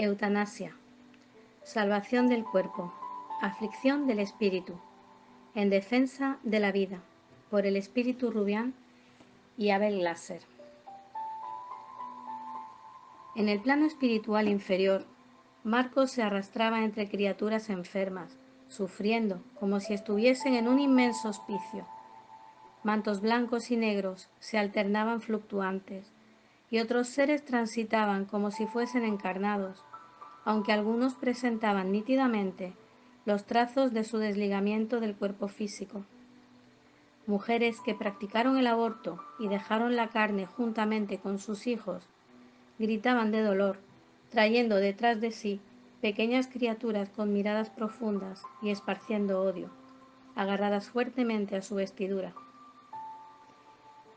Eutanasia, salvación del cuerpo, aflicción del espíritu, en defensa de la vida, por el espíritu Rubián y Abel Glasser. En el plano espiritual inferior, Marcos se arrastraba entre criaturas enfermas, sufriendo como si estuviesen en un inmenso hospicio. Mantos blancos y negros se alternaban fluctuantes, y otros seres transitaban como si fuesen encarnados, aunque algunos presentaban nítidamente los trazos de su desligamiento del cuerpo físico. Mujeres que practicaron el aborto y dejaron la carne juntamente con sus hijos, gritaban de dolor, trayendo detrás de sí pequeñas criaturas con miradas profundas y esparciendo odio, agarradas fuertemente a su vestidura.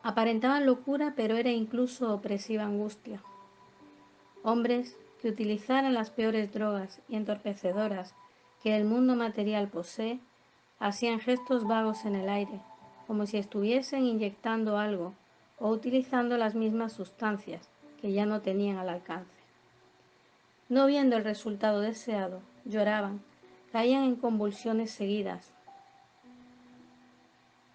Aparentaban locura, pero era incluso opresiva angustia. Hombres que utilizaran las peores drogas y entorpecedoras que el mundo material posee, hacían gestos vagos en el aire, como si estuviesen inyectando algo o utilizando las mismas sustancias que ya no tenían al alcance. No viendo el resultado deseado, lloraban, caían en convulsiones seguidas.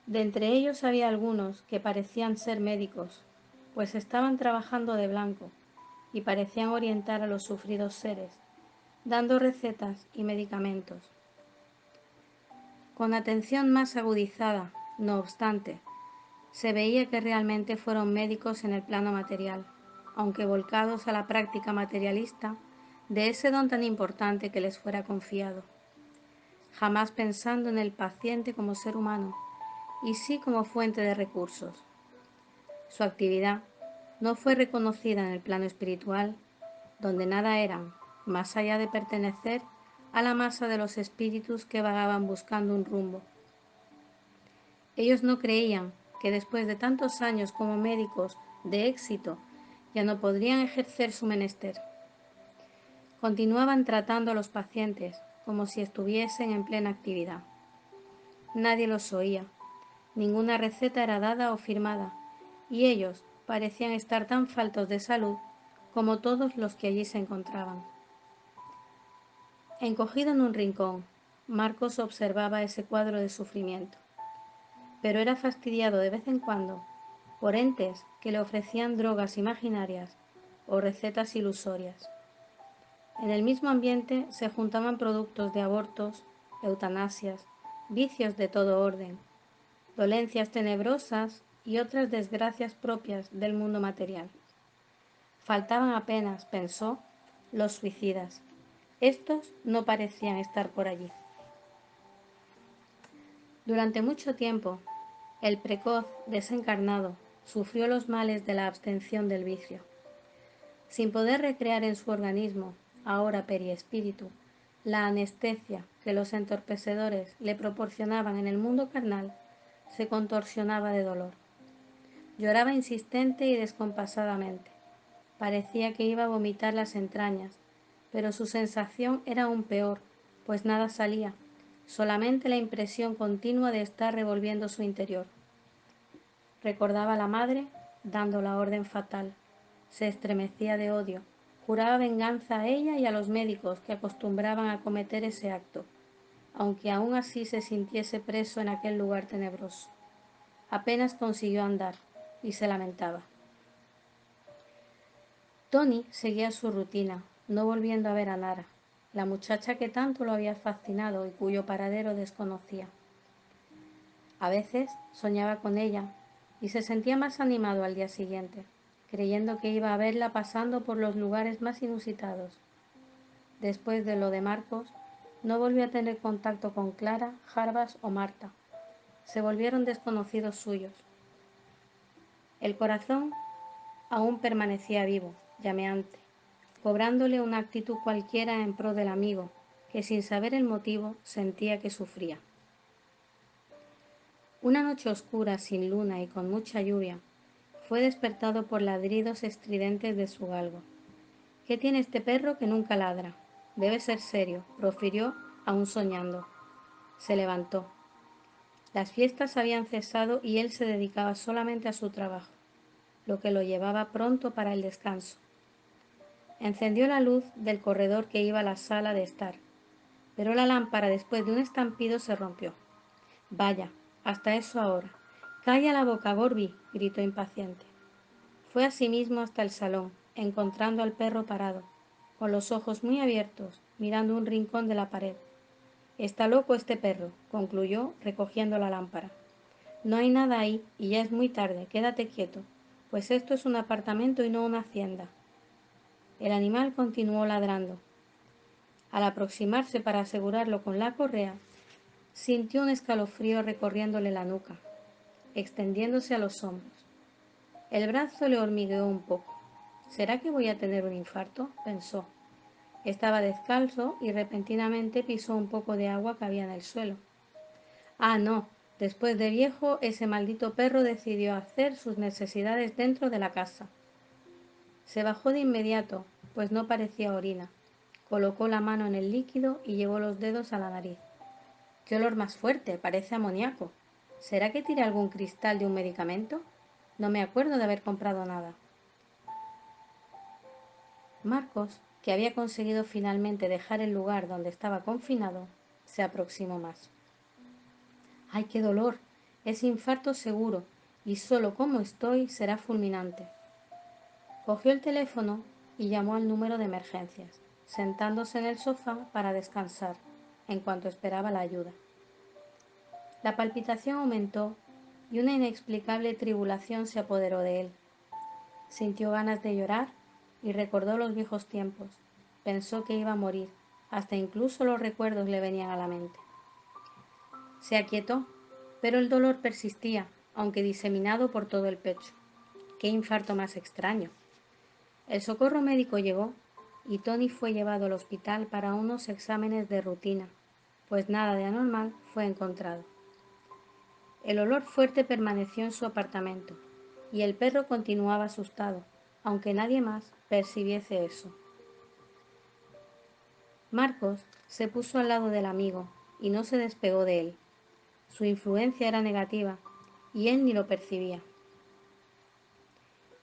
De entre ellos había algunos que parecían ser médicos, pues estaban trabajando de blanco y parecían orientar a los sufridos seres, dando recetas y medicamentos. Con atención más agudizada, no obstante, se veía que realmente fueron médicos en el plano material, aunque volcados a la práctica materialista de ese don tan importante que les fuera confiado, jamás pensando en el paciente como ser humano, y sí como fuente de recursos. Su actividad no fue reconocida en el plano espiritual, donde nada eran, más allá de pertenecer a la masa de los espíritus que vagaban buscando un rumbo. Ellos no creían que después de tantos años como médicos de éxito ya no podrían ejercer su menester. Continuaban tratando a los pacientes como si estuviesen en plena actividad. Nadie los oía, ninguna receta era dada o firmada, y ellos parecían estar tan faltos de salud como todos los que allí se encontraban. Encogido en un rincón, Marcos observaba ese cuadro de sufrimiento, pero era fastidiado de vez en cuando por entes que le ofrecían drogas imaginarias o recetas ilusorias. En el mismo ambiente se juntaban productos de abortos, eutanasias, vicios de todo orden, dolencias tenebrosas y otras desgracias propias del mundo material. Faltaban apenas, pensó, los suicidas. Estos no parecían estar por allí. Durante mucho tiempo, el precoz desencarnado sufrió los males de la abstención del vicio. Sin poder recrear en su organismo, ahora periespíritu, la anestesia que los entorpecedores le proporcionaban en el mundo carnal, se contorsionaba de dolor. Lloraba insistente y descompasadamente. Parecía que iba a vomitar las entrañas, pero su sensación era aún peor, pues nada salía, solamente la impresión continua de estar revolviendo su interior. Recordaba a la madre, dando la orden fatal. Se estremecía de odio, juraba venganza a ella y a los médicos que acostumbraban a cometer ese acto, aunque aún así se sintiese preso en aquel lugar tenebroso. Apenas consiguió andar, y se lamentaba. Tony seguía su rutina, no volviendo a ver a Nara, la muchacha que tanto lo había fascinado y cuyo paradero desconocía. A veces soñaba con ella y se sentía más animado al día siguiente, creyendo que iba a verla pasando por los lugares más inusitados. Después de lo de Marcos, no volvió a tener contacto con Clara, Jarbas o Marta. Se volvieron desconocidos suyos. El corazón aún permanecía vivo, llameante, cobrándole una actitud cualquiera en pro del amigo, que sin saber el motivo sentía que sufría. Una noche oscura, sin luna y con mucha lluvia, fue despertado por ladridos estridentes de su galgo. «¿Qué tiene este perro que nunca ladra? Debe ser serio», profirió, aún soñando. Se levantó. Las fiestas habían cesado y él se dedicaba solamente a su trabajo, lo que lo llevaba pronto para el descanso. Encendió la luz del corredor que iba a la sala de estar, pero la lámpara después de un estampido se rompió. Vaya, hasta eso ahora. Calla la boca, Gorby, gritó impaciente. Fue asimismo hasta el salón, encontrando al perro parado, con los ojos muy abiertos, mirando un rincón de la pared. Está loco este perro, concluyó, recogiendo la lámpara. No hay nada ahí y ya es muy tarde, quédate quieto, pues esto es un apartamento y no una hacienda. El animal continuó ladrando. Al aproximarse para asegurarlo con la correa, sintió un escalofrío recorriéndole la nuca, extendiéndose a los hombros. El brazo le hormigueó un poco. ¿Será que voy a tener un infarto?, pensó. Estaba descalzo y repentinamente pisó un poco de agua que había en el suelo. Ah, no. Después de viejo, ese maldito perro decidió hacer sus necesidades dentro de la casa. Se bajó de inmediato, pues no parecía orina. Colocó la mano en el líquido y llevó los dedos a la nariz. ¡Qué olor más fuerte! Parece amoníaco. ¿Será que tiré algún cristal de un medicamento? No me acuerdo de haber comprado nada. Marcos, que había conseguido finalmente dejar el lugar donde estaba confinado, se aproximó más. ¡Ay, qué dolor! Es infarto seguro, y solo como estoy será fulminante. Cogió el teléfono y llamó al número de emergencias, sentándose en el sofá para descansar, en cuanto esperaba la ayuda. La palpitación aumentó y una inexplicable tribulación se apoderó de él. Sintió ganas de llorar y recordó los viejos tiempos. Pensó que iba a morir, hasta incluso los recuerdos le venían a la mente. Se aquietó, pero el dolor persistía, aunque diseminado por todo el pecho. ¡Qué infarto más extraño! El socorro médico llegó y Tony fue llevado al hospital para unos exámenes de rutina, pues nada de anormal fue encontrado. El olor fuerte permaneció en su apartamento y el perro continuaba asustado, aunque nadie más percibiese eso. Marcos se puso al lado del amigo y no se despegó de él. Su influencia era negativa y él ni lo percibía.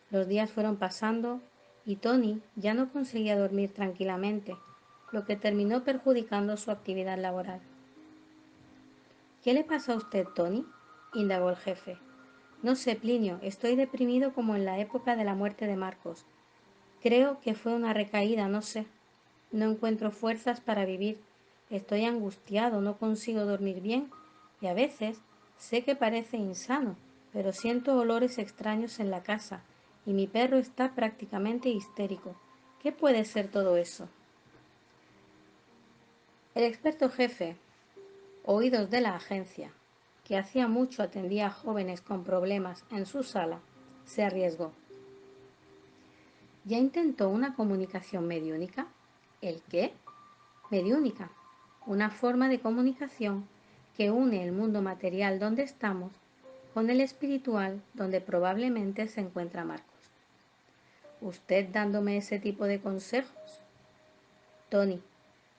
Los días fueron pasando y Tony ya no conseguía dormir tranquilamente, lo que terminó perjudicando su actividad laboral. ¿Qué le pasa a usted, Tony?, indagó el jefe. No sé, Plinio, estoy deprimido como en la época de la muerte de Marcos. Creo que fue una recaída, no sé. No encuentro fuerzas para vivir. Estoy angustiado, no consigo dormir bien y a veces sé que parece insano, pero siento olores extraños en la casa y mi perro está prácticamente histérico. ¿Qué puede ser todo eso? El experto jefe, oídos de la agencia, que hacía mucho atendía a jóvenes con problemas en su sala, se arriesgó. ¿Ya intentó una comunicación mediúnica? ¿El qué? Mediúnica, una forma de comunicación que une el mundo material donde estamos con el espiritual donde probablemente se encuentra Marcos. ¿Usted dándome ese tipo de consejos? Tony,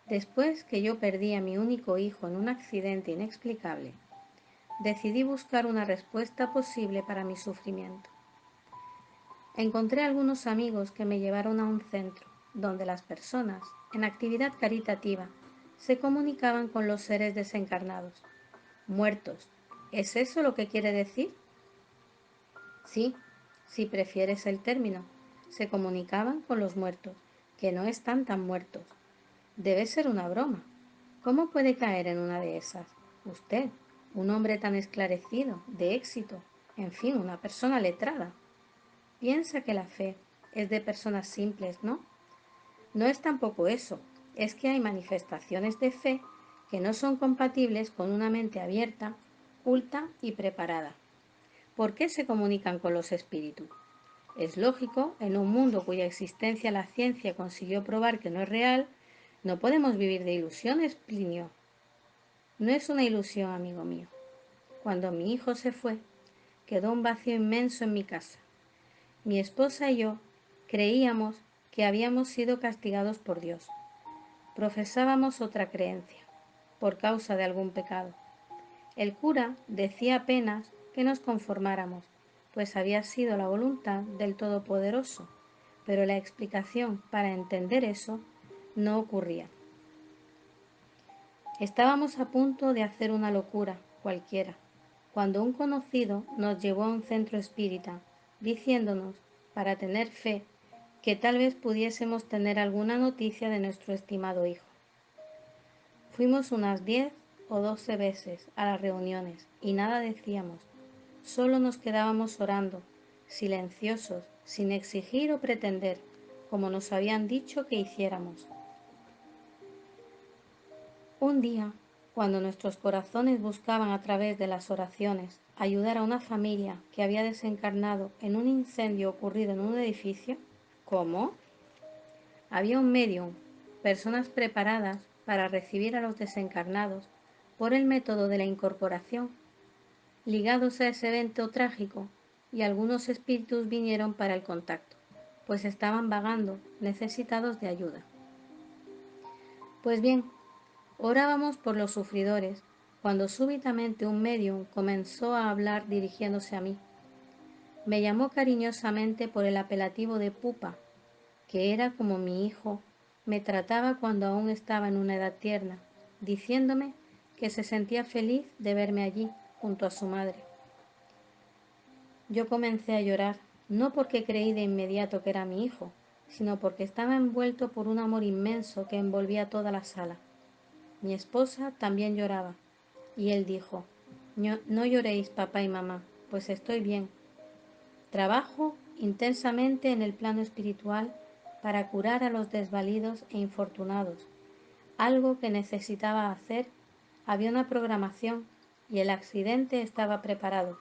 después que yo perdí a mi único hijo en un accidente inexplicable, decidí buscar una respuesta posible para mi sufrimiento. Encontré algunos amigos que me llevaron a un centro donde las personas, en actividad caritativa, se comunicaban con los seres desencarnados. Muertos. ¿Es eso lo que quiere decir? Sí, si prefieres el término. Se comunicaban con los muertos, que no están tan muertos. Debe ser una broma. ¿Cómo puede caer en una de esas? Usted, un hombre tan esclarecido, de éxito, en fin, una persona letrada. Piensa que la fe es de personas simples, ¿no? No es tampoco eso, es que hay manifestaciones de fe que no son compatibles con una mente abierta, culta y preparada. ¿Por qué se comunican con los espíritus? Es lógico, en un mundo cuya existencia la ciencia consiguió probar que no es real, no podemos vivir de ilusiones, Plinio. No es una ilusión, amigo mío. Cuando mi hijo se fue, quedó un vacío inmenso en mi casa. Mi esposa y yo creíamos que habíamos sido castigados por Dios. Profesábamos otra creencia, por causa de algún pecado. El cura decía apenas que nos conformáramos, pues había sido la voluntad del Todopoderoso, pero la explicación para entender eso no ocurría. Estábamos a punto de hacer una locura cualquiera, cuando un conocido nos llevó a un centro espírita, diciéndonos, para tener fe, que tal vez pudiésemos tener alguna noticia de nuestro estimado hijo. Fuimos unas 10 o 12 veces a las reuniones y nada decíamos, solo nos quedábamos orando, silenciosos, sin exigir o pretender, como nos habían dicho que hiciéramos. Un día, cuando nuestros corazones buscaban a través de las oraciones ayudar a una familia que había desencarnado en un incendio ocurrido en un edificio, ¿cómo? Había un medium, personas preparadas para recibir a los desencarnados por el método de la incorporación, ligados a ese evento trágico, y algunos espíritus vinieron para el contacto, pues estaban vagando, necesitados de ayuda. Pues bien, orábamos por los sufridores, cuando súbitamente un medium comenzó a hablar dirigiéndose a mí. Me llamó cariñosamente por el apelativo de Pupa, que era como mi hijo, me trataba cuando aún estaba en una edad tierna, diciéndome que se sentía feliz de verme allí, junto a su madre. Yo comencé a llorar, no porque creí de inmediato que era mi hijo, sino porque estaba envuelto por un amor inmenso que envolvía toda la sala. Mi esposa también lloraba, y él dijo, no lloréis, papá y mamá, pues estoy bien. Trabajo intensamente en el plano espiritual para curar a los desvalidos e infortunados, algo que necesitaba hacer. Había una programación y el accidente estaba preparado.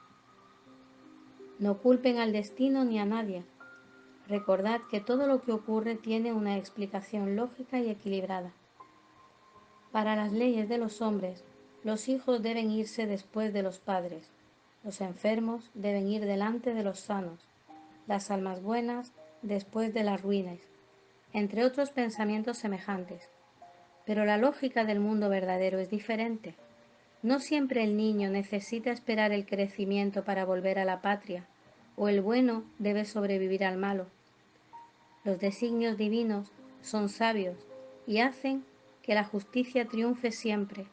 No culpen al destino ni a nadie. Recordad que todo lo que ocurre tiene una explicación lógica y equilibrada. Para las leyes de los hombres, los hijos deben irse después de los padres, los enfermos deben ir delante de los sanos, las almas buenas después de las ruines, entre otros pensamientos semejantes. Pero la lógica del mundo verdadero es diferente. No siempre el niño necesita esperar el crecimiento para volver a la patria, o el bueno debe sobrevivir al malo. Los designios divinos son sabios y hacen que la justicia triunfe siempre.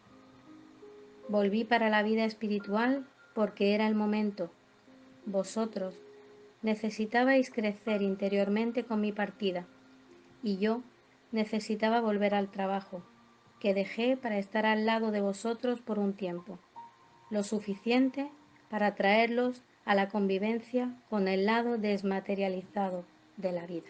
Volví para la vida espiritual porque era el momento. Vosotros necesitabais crecer interiormente con mi partida, y yo necesitaba volver al trabajo, que dejé para estar al lado de vosotros por un tiempo, lo suficiente para traerlos a la convivencia con el lado desmaterializado de la vida.